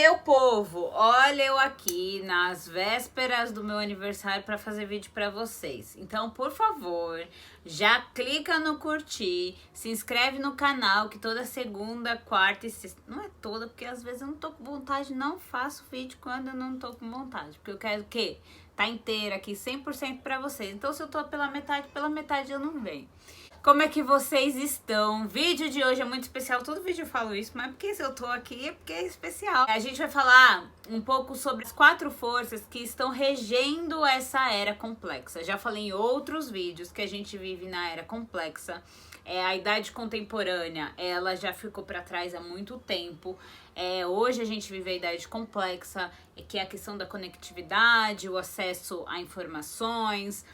Meu povo, olha eu aqui nas vésperas do meu aniversário para fazer vídeo para vocês. Então, por favor, já clica no curtir, se inscreve no canal que toda segunda, quarta e sexta, não é toda, porque às vezes eu não tô com vontade, não faço vídeo quando eu não tô com vontade, porque eu quero o quê? Tá inteira aqui 100% para vocês. Então, se eu tô pela metade eu não venho. Como é que vocês estão? O vídeo de hoje é muito especial. Todo vídeo eu falo isso, mas porque se eu tô aqui é porque é especial. A gente vai falar um pouco sobre as 4 forças que estão regendo essa era complexa. Já falei em outros vídeos que a gente vive na era complexa. A idade contemporânea, ela já ficou para trás há muito tempo. Hoje a gente vive a idade complexa, que é a questão da conectividade, o acesso a informações,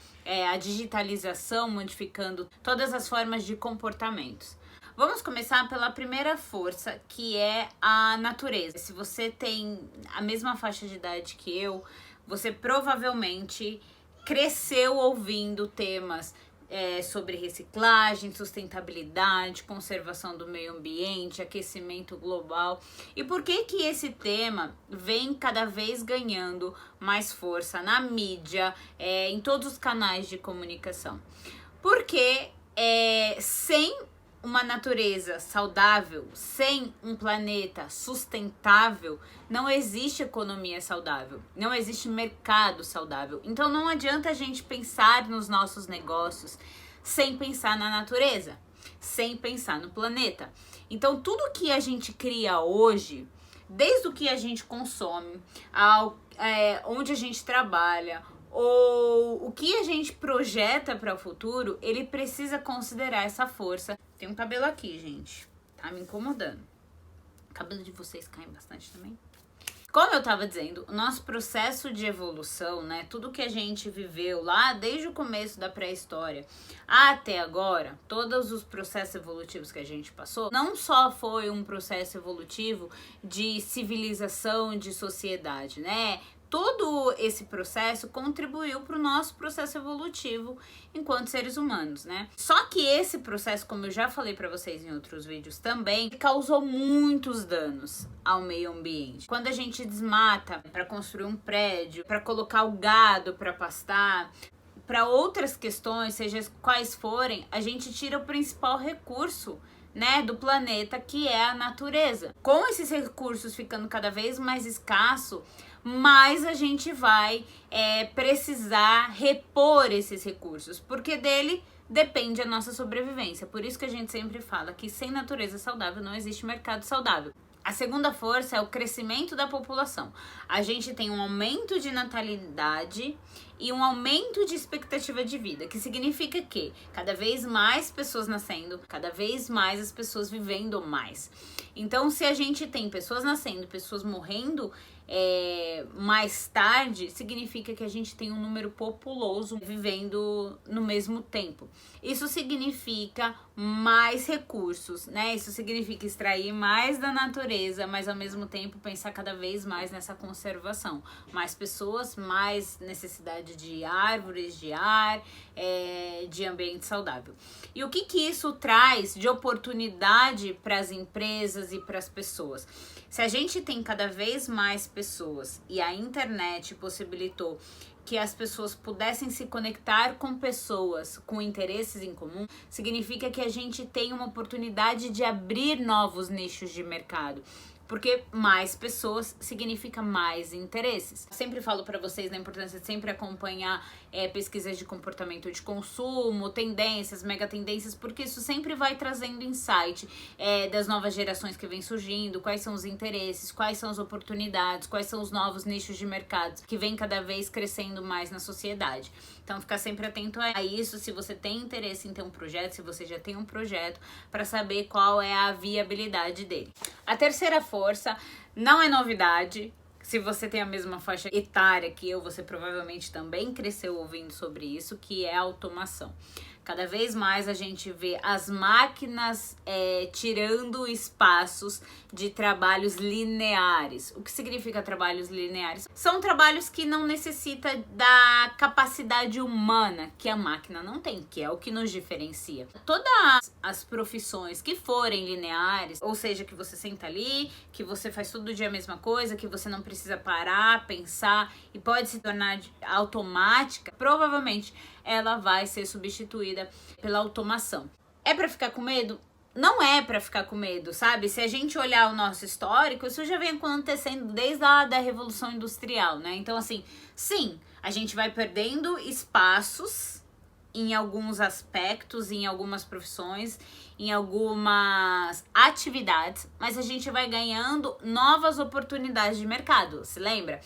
a digitalização modificando todas as formas de comportamentos. Vamos começar pela primeira força, que é a natureza. Se você tem a mesma faixa de idade que eu, você provavelmente cresceu ouvindo temas sobre reciclagem, sustentabilidade, conservação do meio ambiente, aquecimento global. E por que que esse tema vem cada vez ganhando mais força na mídia, em todos os canais de comunicação? Porque sem uma natureza saudável, sem um planeta sustentável, não existe economia saudável, não existe mercado saudável. Então não adianta a gente pensar nos nossos negócios sem pensar na natureza, sem pensar no planeta. Então tudo que a gente cria hoje, desde o que a gente consome, onde a gente trabalha, ou o que a gente projeta para o futuro, ele precisa considerar essa força. Tem um cabelo aqui, gente, tá me incomodando. O cabelo de vocês cai bastante também. Como eu tava dizendo, o nosso processo de evolução, né, tudo que a gente viveu lá desde o começo da pré-história até agora, todos os processos evolutivos que a gente passou, não só foi um processo evolutivo de civilização, de sociedade, né? Todo esse processo contribuiu para o nosso processo evolutivo enquanto seres humanos, né? Só que esse processo, como eu já falei para vocês em outros vídeos também, causou muitos danos ao meio ambiente. Quando a gente desmata para construir um prédio, para colocar o gado para pastar, para outras questões, seja quais forem, a gente tira o principal recurso, né, do planeta, que é a natureza. Com esses recursos ficando cada vez mais escasso, mais a gente vai precisar repor esses recursos, porque dele depende a nossa sobrevivência. Por isso que a gente sempre fala que sem natureza saudável não existe mercado saudável. A segunda força é o crescimento da população. A gente tem um aumento de natalidade e um aumento de expectativa de vida, que significa que cada vez mais pessoas nascendo, cada vez mais as pessoas vivendo mais. Então, se a gente tem pessoas nascendo, pessoas morrendo mais tarde, significa que a gente tem um número populoso vivendo no mesmo tempo. Isso significa mais recursos, né? Isso significa extrair mais da natureza, mas ao mesmo tempo pensar cada vez mais nessa conservação. Mais pessoas, mais necessidade de árvores, de ar, de ambiente saudável. E o que que isso traz de oportunidade para as empresas e para as pessoas? Se a gente tem cada vez mais pessoas e a internet possibilitou que as pessoas pudessem se conectar com pessoas com interesses em comum, significa que a gente tem uma oportunidade de abrir novos nichos de mercado. Porque mais pessoas significa mais interesses. Eu sempre falo para vocês da importância de sempre acompanhar pesquisas de comportamento de consumo, tendências, mega tendências, porque isso sempre vai trazendo insight das novas gerações que vêm surgindo, quais são os interesses, quais são as oportunidades, quais são os novos nichos de mercado que vêm cada vez crescendo mais na sociedade. Então, ficar sempre atento a isso, se você tem interesse em ter um projeto, se você já tem um projeto, para saber qual é a viabilidade dele. A terceira força não é novidade. Se você tem a mesma faixa etária que eu, você provavelmente também cresceu ouvindo sobre isso, que é a automação. Cada vez mais a gente vê as máquinas tirando espaços de trabalhos lineares. O que significa trabalhos lineares? São trabalhos que não necessitam da capacidade humana que a máquina não tem, que é o que nos diferencia. Todas as profissões que forem lineares, ou seja, que você senta ali, que você faz todo dia a mesma coisa, que você não precisa parar, pensar e pode se tornar automática, provavelmente ela vai ser substituída pela automação. É para ficar com medo? Não é para ficar com medo, sabe? Se a gente olhar o nosso histórico, isso já vem acontecendo desde a da Revolução Industrial, né? Então, assim, sim, a gente vai perdendo espaços em alguns aspectos, em algumas profissões, em algumas atividades, mas a gente vai ganhando novas oportunidades de mercado, se lembra?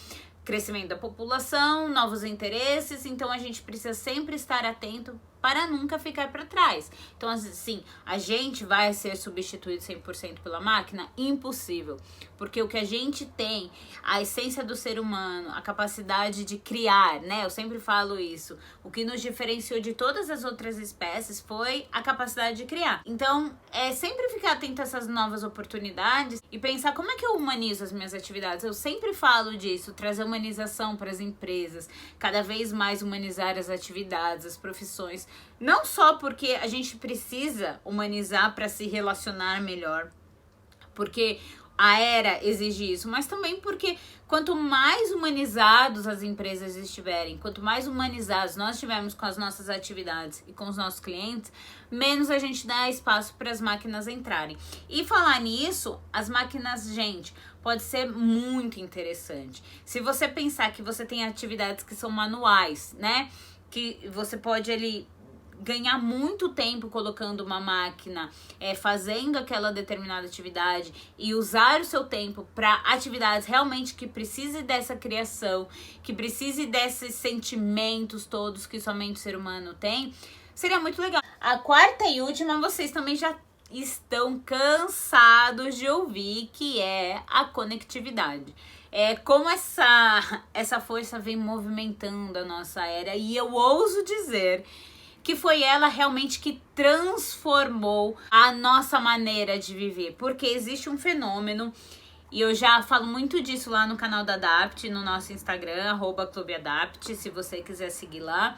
Crescimento da população, novos interesses, então a gente precisa sempre estar atento para nunca ficar para trás. Então, assim, a gente vai ser substituído 100% pela máquina? Impossível. Porque o que a gente tem, a essência do ser humano, a capacidade de criar, né? Eu sempre falo isso. O que nos diferenciou de todas as outras espécies foi a capacidade de criar. Então, sempre ficar atento a essas novas oportunidades e pensar como é que eu humanizo as minhas atividades. Eu sempre falo disso, trazer humanização para as empresas, cada vez mais humanizar as atividades, as profissões. Não só porque a gente precisa humanizar para se relacionar melhor, porque a era exige isso, mas também porque quanto mais humanizados as empresas estiverem, quanto mais humanizados nós estivermos com as nossas atividades e com os nossos clientes, menos a gente dá espaço para as máquinas entrarem. E falar nisso, as máquinas, gente, pode ser muito interessante. Se você pensar que você tem atividades que são manuais, né? Que você pode ali ganhar muito tempo colocando uma máquina, fazendo aquela determinada atividade e usar o seu tempo para atividades realmente que precise dessa criação, que precise desses sentimentos todos que somente o ser humano tem, seria muito legal. A quarta e última, vocês também já estão cansados de ouvir, que é a conectividade. Como essa força vem movimentando a nossa era, e eu ouso dizer que foi ela realmente que transformou a nossa maneira de viver. Porque existe um fenômeno, e eu já falo muito disso lá no canal da Adapt, no nosso Instagram, @clubeadapt, se você quiser seguir lá,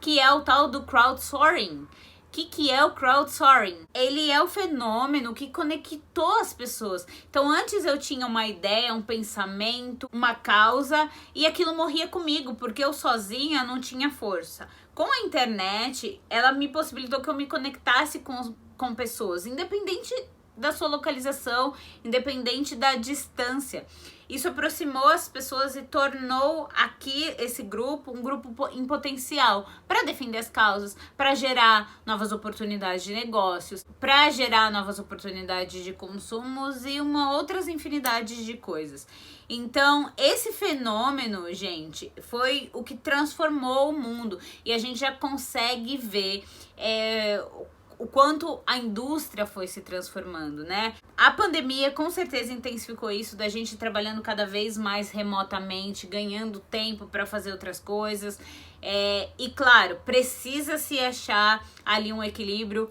que é o tal do crowdsourcing. O que é o crowdsourcing? Ele é o fenômeno que conectou as pessoas. Então, antes eu tinha uma ideia, um pensamento, uma causa, e aquilo morria comigo, porque eu sozinha não tinha força. Com a internet, ela me possibilitou que eu me conectasse com pessoas, independente da sua localização, independente da distância. Isso aproximou as pessoas e tornou aqui esse grupo um grupo em potencial para defender as causas, para gerar novas oportunidades de negócios, para gerar novas oportunidades de consumos e outras infinidades de coisas. Então, esse fenômeno, gente, foi o que transformou o mundo e a gente já consegue ver o quanto a indústria foi se transformando, né? A pandemia com certeza intensificou isso, da gente trabalhando cada vez mais remotamente, ganhando tempo para fazer outras coisas. E claro, precisa se achar ali um equilíbrio.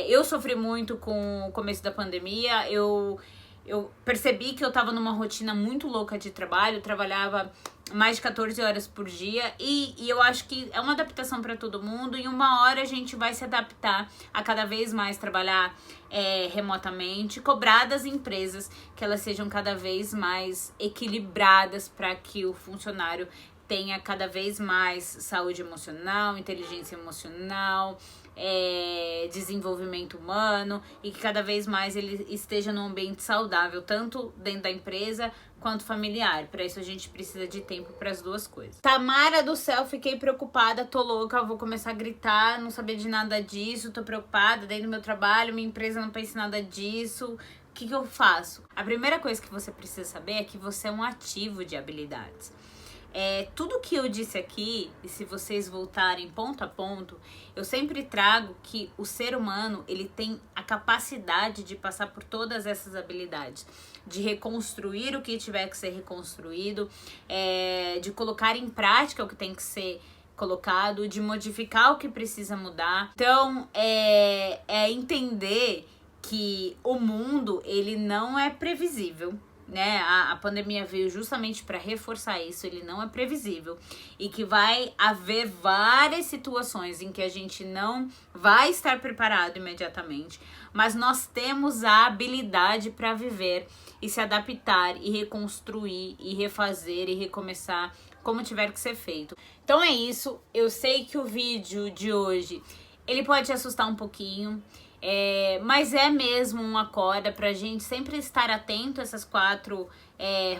Eu sofri muito com o começo da pandemia, eu percebi que eu tava numa rotina muito louca de trabalho, eu trabalhava mais de 14 horas por dia e eu acho que é uma adaptação para todo mundo e uma hora a gente vai se adaptar a cada vez mais trabalhar remotamente, cobrar das empresas que elas sejam cada vez mais equilibradas para que o funcionário tenha cada vez mais saúde emocional, inteligência emocional, desenvolvimento humano e que cada vez mais ele esteja num ambiente saudável, tanto dentro da empresa quanto familiar. Para isso a gente precisa de tempo para as duas coisas. Tamara do céu, fiquei preocupada, tô louca, vou começar a gritar, não sabia de nada disso, tô preocupada, dentro do meu trabalho, minha empresa não pensa em nada disso. O que eu faço? A primeira coisa que você precisa saber é que você é um ativo de habilidades. Tudo que eu disse aqui, e se vocês voltarem ponto a ponto, eu sempre trago que o ser humano, ele tem a capacidade de passar por todas essas habilidades, de reconstruir o que tiver que ser reconstruído, de colocar em prática o que tem que ser colocado, de modificar o que precisa mudar. Então, é entender que o mundo, ele não é previsível, né? A pandemia veio justamente para reforçar isso, ele não é previsível e que vai haver várias situações em que a gente não vai estar preparado imediatamente, mas nós temos a habilidade para viver e se adaptar e reconstruir e refazer e recomeçar como tiver que ser feito. Então é isso, eu sei que o vídeo de hoje, ele pode te assustar um pouquinho, mas é mesmo uma corda pra gente sempre estar atento a essas 4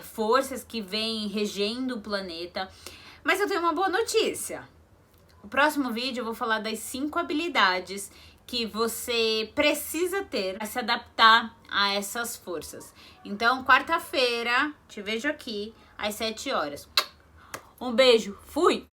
forças que vêm regendo o planeta. Mas eu tenho uma boa notícia. No próximo vídeo eu vou falar das 5 habilidades que você precisa ter para se adaptar a essas forças. Então, quarta-feira, te vejo aqui às 7 horas. Um beijo, fui!